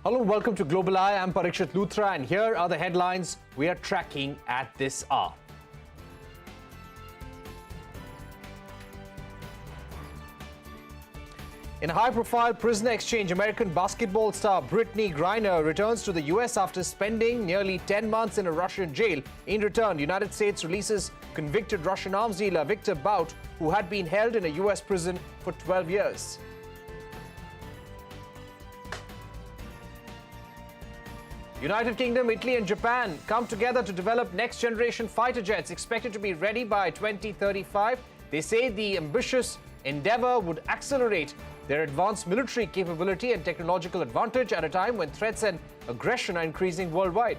Hello, welcome to Global Eye. I'm Parikshit Luthra, and here are the headlines we are tracking at this hour. In a high-profile prisoner exchange, American basketball star Brittany Griner returns to the U.S. after spending nearly 10 months in a Russian jail. In return, the United States releases convicted Russian arms dealer Victor Bout, who had been held in a U.S. prison for 12 years. United Kingdom, Italy and Japan come together to develop next-generation fighter jets expected to be ready by 2035. They say the ambitious endeavor would accelerate their advanced military capability and technological advantage at a time when threats and aggression are increasing worldwide.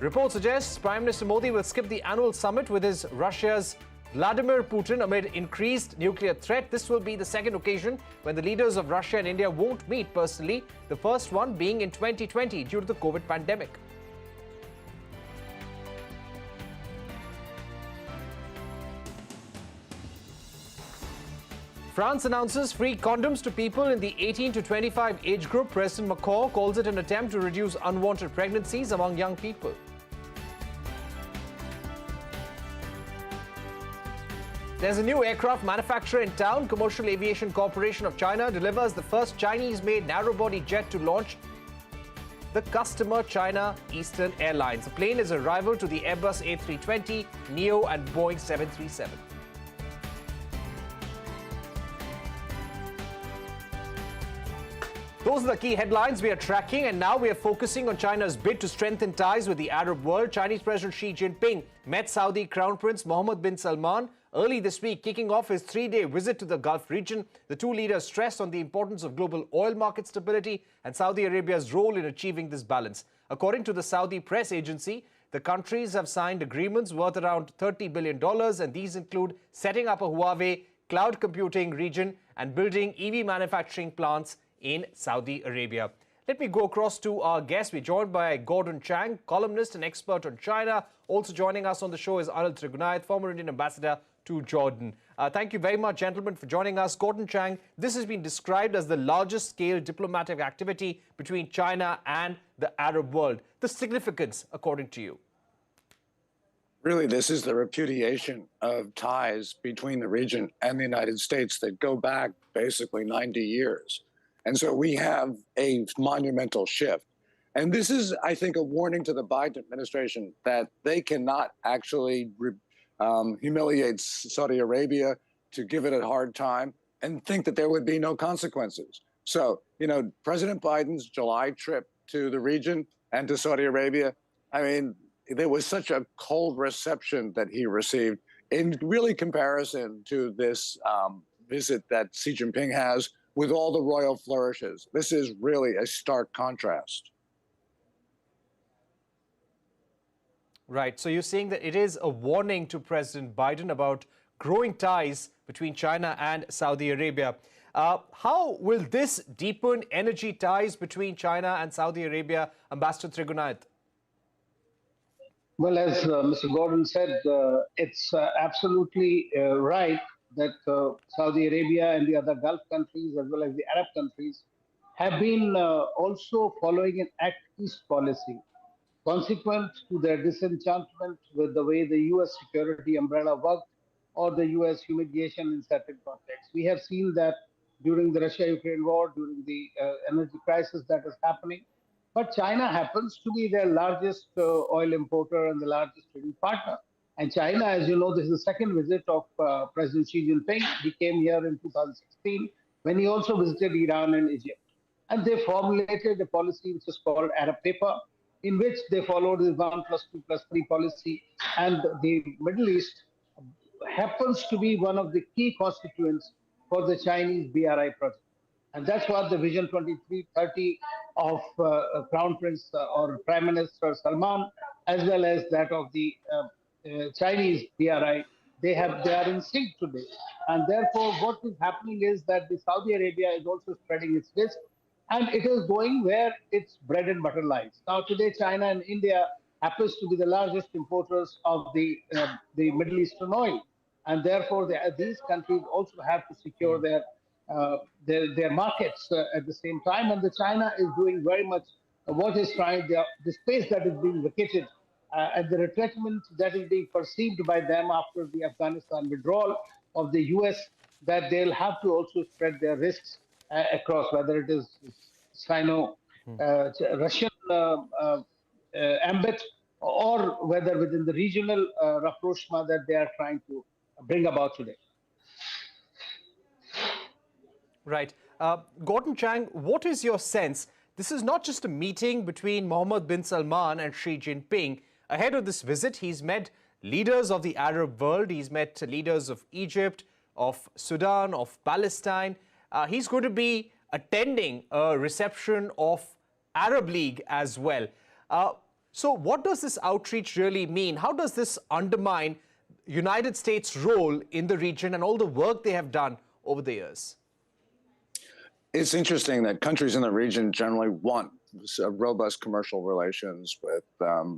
Report suggests Prime Minister Modi will skip the annual summit with his Russia's Vladimir Putin amid increased nuclear threat. This will be the second occasion when the leaders of Russia and India won't meet personally, the first one being in 2020 due to the COVID pandemic. France announces free condoms to people in the 18 to 25 age group. President Macron calls it an attempt to reduce unwanted pregnancies among young people. There's a new aircraft manufacturer in town. Commercial Aviation Corporation of China delivers the first Chinese-made narrow-body jet to launch the customer China Eastern Airlines. The plane is a rival to the Airbus A320, Neo and Boeing 737. Those are the key headlines we are tracking, and now we are focusing on China's bid to strengthen ties with the Arab world. Chinese President Xi Jinping met Saudi Crown Prince Mohammed bin Salman early this week, kicking off his three-day visit to the Gulf region. The two leaders stressed on the importance of global oil market stability and Saudi Arabia's role in achieving this balance. According to the Saudi press agency, the countries have signed agreements worth around $30 billion, and these include setting up a Huawei cloud computing region and building EV manufacturing plants in Saudi Arabia. Let me go across to our guest. We're joined by Gordon Chang, columnist and expert on China. Also joining us on the show is Anil Trigunayat, former Indian ambassador to Jordan. Thank you very much, gentlemen, for joining us. Gordon Chang, this has been described as the largest scale diplomatic activity between China and the Arab world. The significance, according to you? Really, this is the repudiation of ties between the region and the United States that go back basically 90 years. And so we have a monumental shift. And this is, I think, a warning to the Biden administration that they cannot actually humiliate Saudi Arabia, to give it a hard time, and think that there would be no consequences. So, President Biden's July trip to the region and to Saudi Arabia, I mean, there was such a cold reception that he received in really comparison to this visit that Xi Jinping has with all the royal flourishes. This is really a stark contrast. Right. So you're saying that it is a warning to President Biden about growing ties between China and Saudi Arabia. How will this deepen energy ties between China and Saudi Arabia, Ambassador Trigunayat? Well, as Mr. Gordon said, it's absolutely right that Saudi Arabia and the other Gulf countries, as well as the Arab countries, have been also following an Act East policy, consequent to their disenchantment with the way the U.S. security umbrella worked or the U.S. humiliation in certain contexts. We have seen that during the Russia-Ukraine war, during the energy crisis that is happening. But China happens to be their largest oil importer and the largest trading partner. And China, as you know, this is the second visit of President Xi Jinping. He came here in 2016 when he also visited Iran and Egypt. And they formulated a policy which is called Arab Paper, in which they followed the 1+2+3 policy. And the Middle East happens to be one of the key constituents for the Chinese BRI project. And that's what the Vision 2330 of Crown Prince or Prime Minister Salman, as well as that of the Chinese BRI, they are in sync today. And therefore, what is happening is that the Saudi Arabia is also spreading its risk, and it is going where its bread and butter lies. Now, today, China and India happens to be the largest importers of the Middle Eastern oil. And therefore, these countries also have to secure their their markets at the same time. And the China is doing very much what is trying, the space that is being vacated and the retrenchment that is being perceived by them after the Afghanistan withdrawal of the US, that they'll have to also spread their risks across, whether it is Sino-Russian ambit, or whether within the regional rapprochement that they are trying to bring about today. Right. Gordon Chang, what is your sense? This is not just a meeting between Mohammed bin Salman and Xi Jinping. Ahead of this visit, he's met leaders of the Arab world. He's met leaders of Egypt, of Sudan, of Palestine. He's going to be attending a reception of Arab League as well. So what does this outreach really mean? How does this undermine United States' role in the region and all the work they have done over the years? It's interesting that countries in the region generally want robust commercial relations with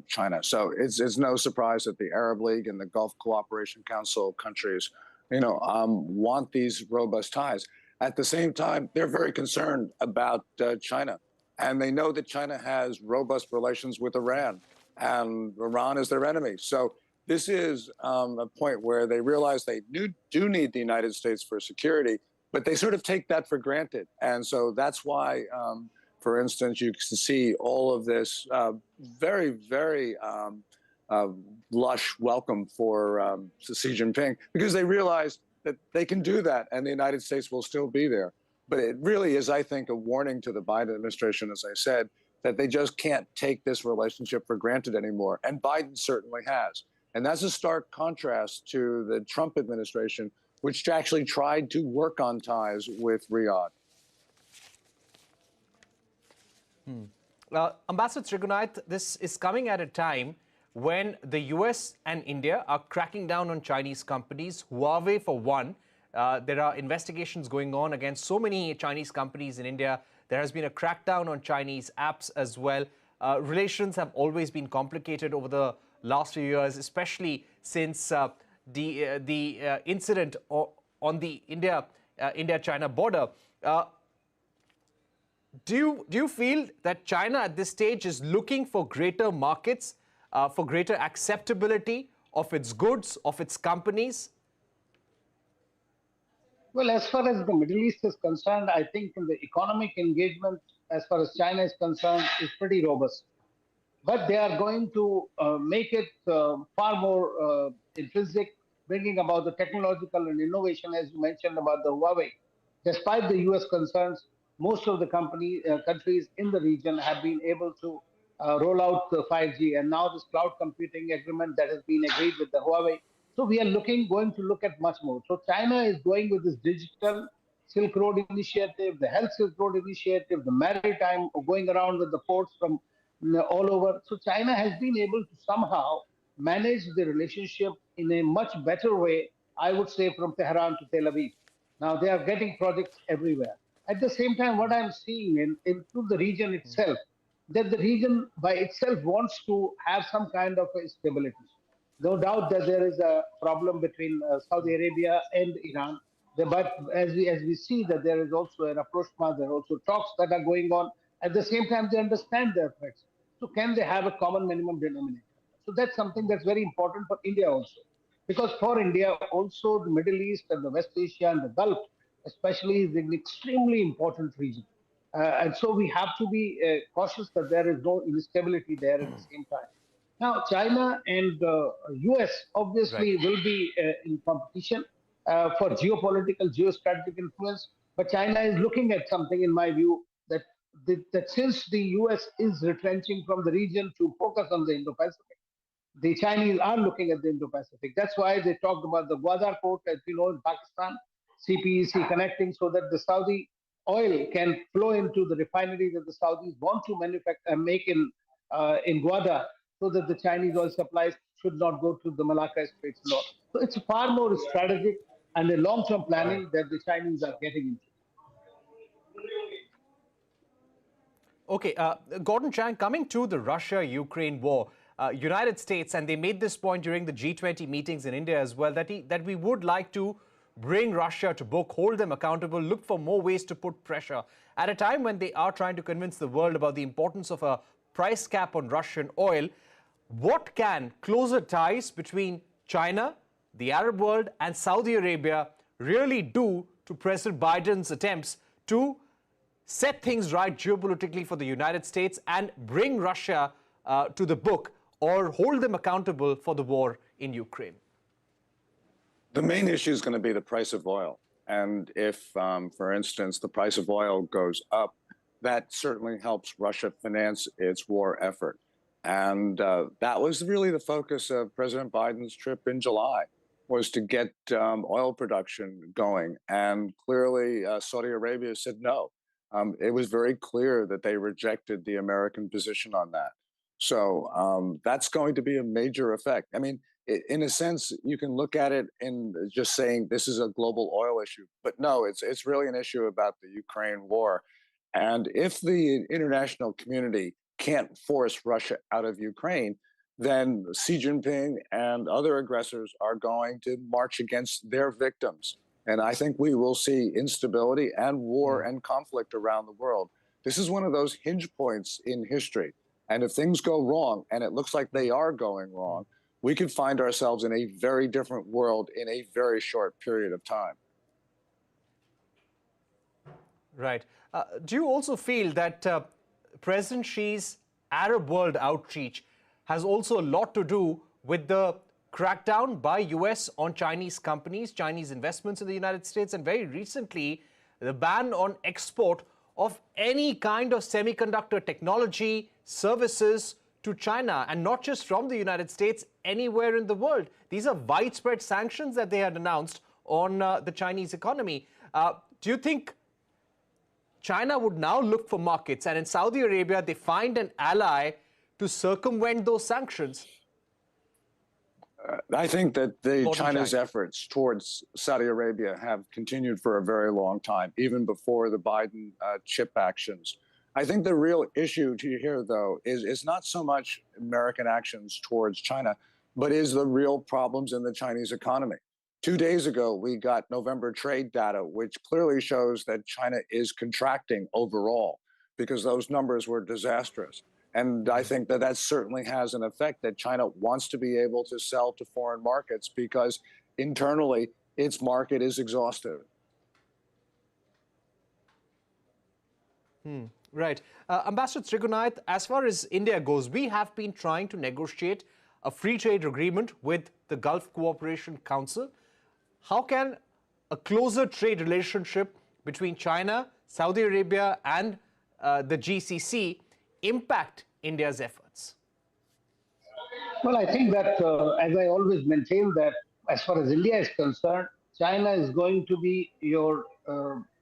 China. So it's no surprise that the Arab League and the Gulf Cooperation Council countries, want these robust ties. At the same time, they're very concerned about China. And they know that China has robust relations with Iran, and Iran is their enemy. So this is a point where they realize they do need the United States for security, but they sort of take that for granted. And so that's why, for instance, you can see all of this very, very lush welcome for Xi Jinping, because they realize that they can do that and the United States will still be there. But it really is, I think, a warning to the Biden administration, as I said, that they just can't take this relationship for granted anymore. And Biden certainly has. And that's a stark contrast to the Trump administration, which actually tried to work on ties with Riyadh. Ambassador Trigunait, this is coming at a time when the US and India are cracking down on Chinese companies, Huawei for one. There are investigations going on against so many Chinese companies in India. There has been a crackdown on Chinese apps as well. Relations have always been complicated over the last few years, especially since the incident on the India-China border. Do you feel that China at this stage is looking for greater markets, for greater acceptability of its goods, of its companies? Well, as far as the Middle East is concerned, I think the economic engagement, as far as China is concerned, is pretty robust. But they are going to make it far more intrinsic, bringing about the technological and innovation, as you mentioned about the Huawei. Despite the US concerns, most of the countries in the region have been able to roll out the 5G. And now this cloud computing agreement that has been agreed with the Huawei. So we are going to look at much more. So China is going with this digital Silk Road initiative, the Health Silk Road initiative, the maritime, going around with the ports from all over. So China has been able to somehow manage the relationship in a much better way, I would say, from Tehran to Tel Aviv. Now they are getting projects everywhere. At the same time, what I'm seeing into the region itself, that the region by itself wants to have some kind of a stability. No doubt that there is a problem between Saudi Arabia and Iran. But as we see that there is also an rapprochement, there are also talks that are going on. At the same time, they understand their threats. So can they have a common minimum denominator? So that's something that's very important for India also. Because for India, also the Middle East and the West Asia and the Gulf, especially, is an extremely important region. And so we have to be cautious that there is no instability there at the same time. Now, China and US obviously will be in competition for geopolitical, geostrategic influence. But China is looking at something, in my view, that since the US is retrenching from the region to focus on the Indo-Pacific, the Chinese are looking at the Indo-Pacific. That's why they talked about the Gwadar port, as you know, in Pakistan, CPEC connecting so that the Saudi oil can flow into the refinery that the Saudis want to make in Gwadar, so that the Chinese oil supplies should not go to the Malacca Straits and all. So it's far more strategic and a long-term planning that the Chinese are getting into. Okay, Gordon Chang, coming to the Russia-Ukraine war, United States, and they made this point during the G20 meetings in India as well, that we would like to bring Russia to book, hold them accountable, look for more ways to put pressure at a time when they are trying to convince the world about the importance of a price cap on Russian oil. What can closer ties between China, the Arab world, and Saudi Arabia really do to President Biden's attempts to set things right geopolitically for the United States and bring Russia to the book or hold them accountable for the war in Ukraine? The main issue is going to be the price of oil. And if, for instance, the price of oil goes up, that certainly helps Russia finance its war effort. And that was really the focus of President Biden's trip in July, was to get oil production going. And clearly, Saudi Arabia said no. It was very clear that they rejected the American position on that. So that's going to be a major effect. I mean, in a sense, you can look at it in just saying this is a global oil issue, but no, it's really an issue about the Ukraine war. And if the international community can't force Russia out of Ukraine, then Xi Jinping and other aggressors are going to march against their victims. And I think we will see instability and war and conflict around the world. This is one of those hinge points in history. And if things go wrong, and it looks like they are going wrong, we could find ourselves in a very different world in a very short period of time. Right. Do you also feel that President Xi's Arab world outreach has also a lot to do with the crackdown by US on Chinese companies, Chinese investments in the United States, and very recently, the ban on export of any kind of semiconductor technology, services to China, and not just from the United States, anywhere in the world. These are widespread sanctions that they had announced on the Chinese economy. Do you think China would now look for markets, and in Saudi Arabia, they find an ally to circumvent those sanctions? I think that China's efforts towards Saudi Arabia have continued for a very long time, even before the Biden chip actions. I think the real issue to here, though, is not so much American actions towards China, but is the real problems in the Chinese economy. 2 days ago, we got November trade data, which clearly shows that China is contracting overall because those numbers were disastrous. And I think that certainly has an effect, that China wants to be able to sell to foreign markets because internally its market is exhausted. Right. Ambassador Trigunait, as far as India goes, we have been trying to negotiate a free trade agreement with the Gulf Cooperation Council. How can a closer trade relationship between China, Saudi Arabia, and the GCC impact India's efforts? Well, I think that, as I always maintain, that as far as India is concerned, China is going to be your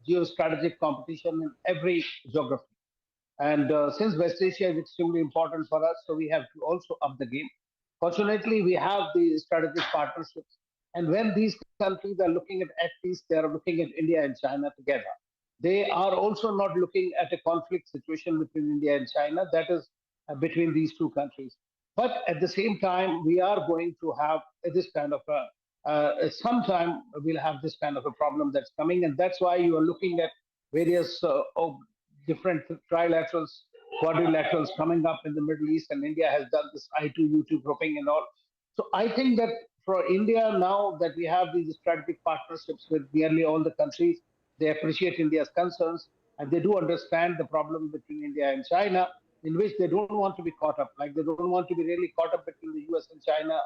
geostrategic competition in every geography. And since West Asia is extremely important for us, so we have to also up the game. Fortunately, we have the strategic partnerships. And when these countries are looking at peace, they are looking at India and China together. They are also not looking at a conflict situation between India and China, that is between these two countries. But at the same time, we are going to have this kind of sometime we'll have this kind of a problem that's coming. And that's why you are looking at various different trilaterals, quadrilaterals coming up in the Middle East, and India has done this I2U2 grouping and all. So I think that for India, now that we have these strategic partnerships with nearly all the countries, they appreciate India's concerns, and they do understand the problem between India and China, in which they don't want to be caught up. Like they don't want to be really caught up between the US and China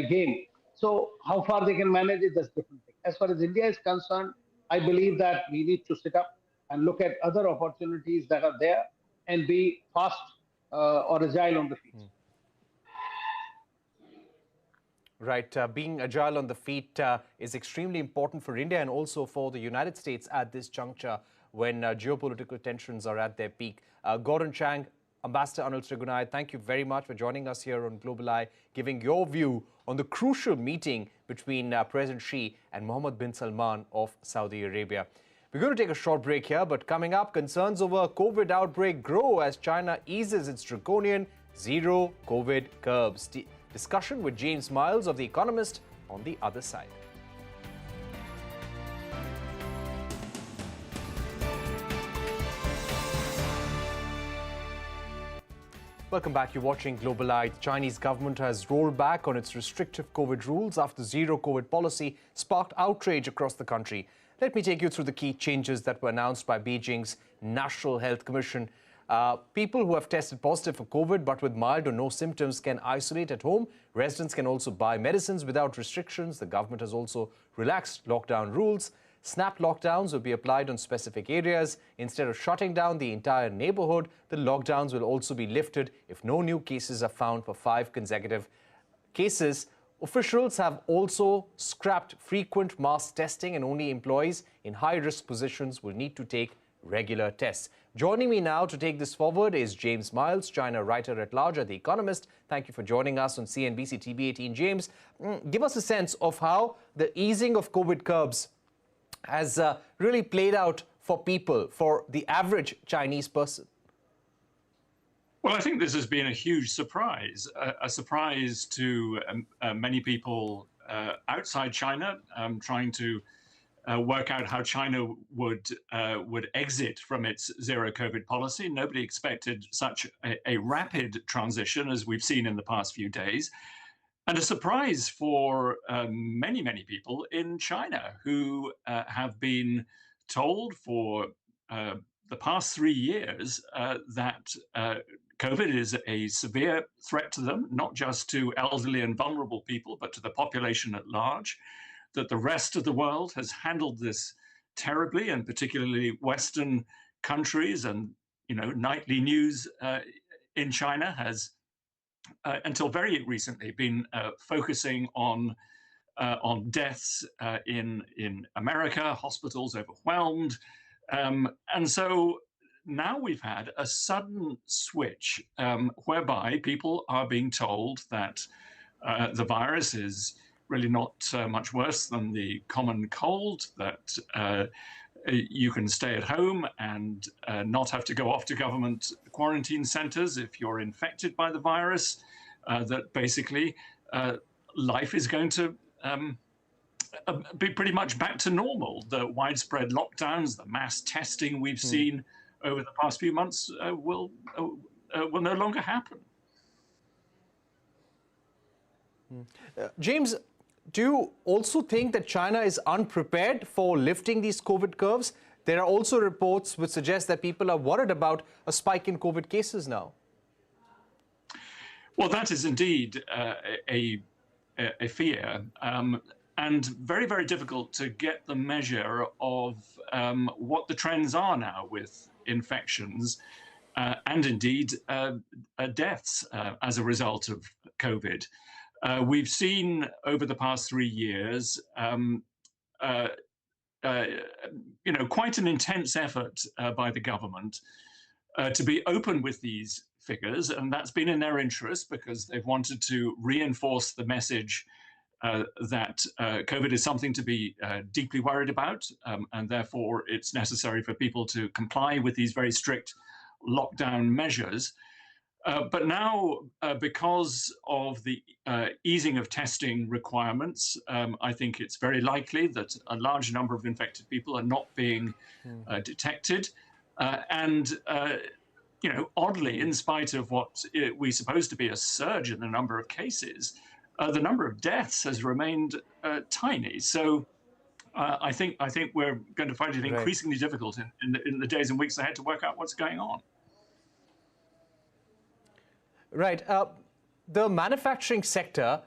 game. So how far they can manage it, that's different thing. As far as India is concerned, I believe that we need to sit up and look at other opportunities that are there and be fast or agile on the feet. Right. Being agile on the feet is extremely important for India and also for the United States at this juncture when geopolitical tensions are at their peak. Gordon Chang, Ambassador Anil Trigunait, thank you very much for joining us here on Global Eye, giving your view on the crucial meeting between President Xi and Mohammed bin Salman of Saudi Arabia. We're going to take a short break here, but coming up, concerns over COVID outbreak grow as China eases its draconian zero COVID curbs. Discussion with James Miles of The Economist on the other side. Welcome back. You're watching Global Eye. The Chinese government has rolled back on its restrictive COVID rules after zero COVID policy sparked outrage across the country. Let me take you through the key changes that were announced by Beijing's National Health Commission. People who have tested positive for COVID but with mild or no symptoms can isolate at home. Residents can also buy medicines without restrictions. The government has also relaxed lockdown rules. Snap lockdowns will be applied on specific areas. Instead of shutting down the entire neighborhood, the lockdowns will also be lifted if no new cases are found for 5 consecutive cases. Officials have also scrapped frequent mass testing, and only employees in high-risk positions will need to take regular tests. Joining me now to take this forward is James Miles, China writer-at-large at The Economist. Thank you for joining us on CNBC-TV18. James, give us a sense of how the easing of COVID curbs has really played out for people, for the average Chinese person. Well, I think this has been a huge surprise, a surprise to many people outside China, trying to work out how China would exit from its zero COVID policy. Nobody expected such a rapid transition as we've seen in the past few days. And a surprise for many, many people in China who have been told for the past 3 years that COVID is a severe threat to them, not just to elderly and vulnerable people, but to the population at large, that the rest of the world has handled this terribly, and particularly Western countries, and nightly news in China has until very recently been focusing on deaths in America, hospitals overwhelmed. And so now we've had a sudden switch whereby people are being told that the virus is really not much worse than the common cold, that you can stay at home and not have to go off to government quarantine centers if you're infected by the virus, that basically life is going to be pretty much back to normal. The widespread lockdowns, the mass testing we've seen over the past few months will no longer happen. James, do you also think that China is unprepared for lifting these COVID curves? There are also reports which suggest that people are worried about a spike in COVID cases now. Well, that is indeed a fear, and very, very difficult to get the measure of what the trends are now with infections and indeed deaths as a result of COVID. We've seen over the past 3 years, quite an intense effort by the government to be open with these figures, and that's been in their interest because they've wanted to reinforce the message that COVID is something to be deeply worried about, and therefore it's necessary for people to comply with these very strict lockdown measures. But now, because of the easing of testing requirements, I think it's very likely that a large number of infected people are not being detected. Oddly, in spite of what we supposed to be a surge in the number of cases, the number of deaths has remained tiny. So I think we're going to find it increasingly difficult in the days and weeks ahead to work out what's going on. Right. The manufacturing sector,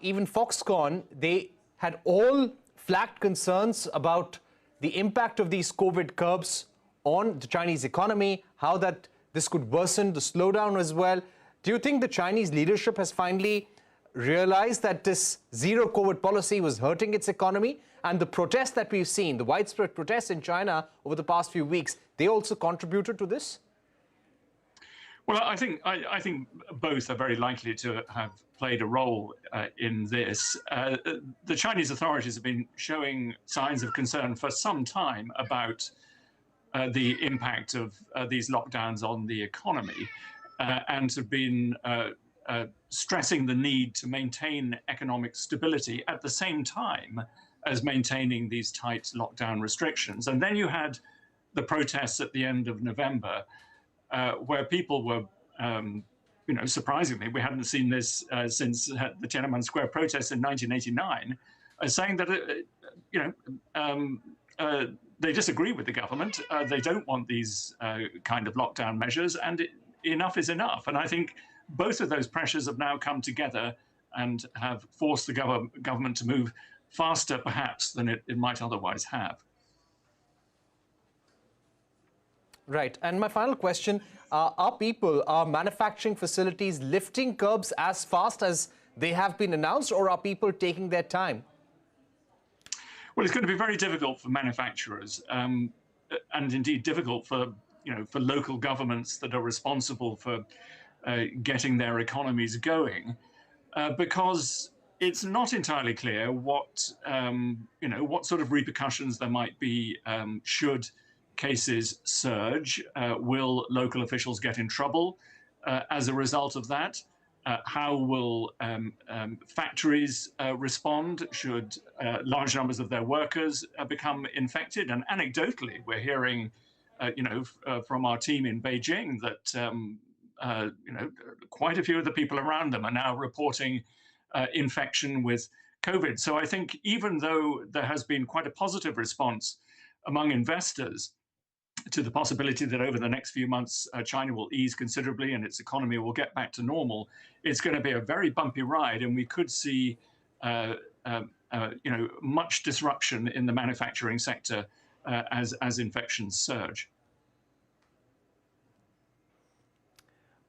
even Foxconn, they had all flagged concerns about the impact of these COVID curbs on the Chinese economy, how that this could worsen the slowdown as well. Do you think the Chinese leadership has finally realized that this zero COVID policy was hurting its economy? And the protests that we've seen, the widespread protests in China over the past few weeks, they also contributed to this? Well, I think both are very likely to have played a role in this. The Chinese authorities have been showing signs of concern for some time about the impact of these lockdowns on the economy, and have been stressing the need to maintain economic stability at the same time as maintaining these tight lockdown restrictions. And then you had the protests at the end of November, where people were surprisingly, we hadn't seen this since the Tiananmen Square protests in 1989, saying that, they disagree with the government. They don't want these kind of lockdown measures, and enough is enough. And I think both of those pressures have now come together and have forced the government to move faster, perhaps, than it might otherwise have. Right. And my final question, are manufacturing facilities lifting curbs as fast as they have been announced, or are people taking their time? Well, it's going to be very difficult for manufacturers, and indeed difficult for local governments that are responsible for getting their economies going, because it's not entirely clear what sort of repercussions there might be should cases surge. Will local officials get in trouble as a result of that? How will factories respond should large numbers of their workers become infected? And anecdotally, we're hearing, from our team in Beijing that quite a few of the people around them are now reporting infection with COVID. So I think even though there has been quite a positive response among investors to the possibility that over the next few months, China will ease considerably and its economy will get back to normal, it's going to be a very bumpy ride, and we could see, much disruption in the manufacturing sector as infections surge.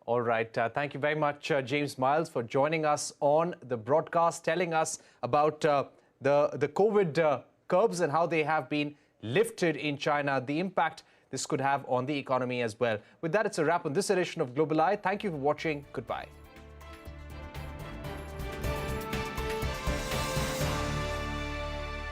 All right. Thank you very much, James Miles, for joining us on the broadcast, telling us about the COVID curbs and how they have been lifted in China, the impact this could have on the economy as well. With that, it's a wrap on this edition of Global Eye. Thank you for watching. Goodbye.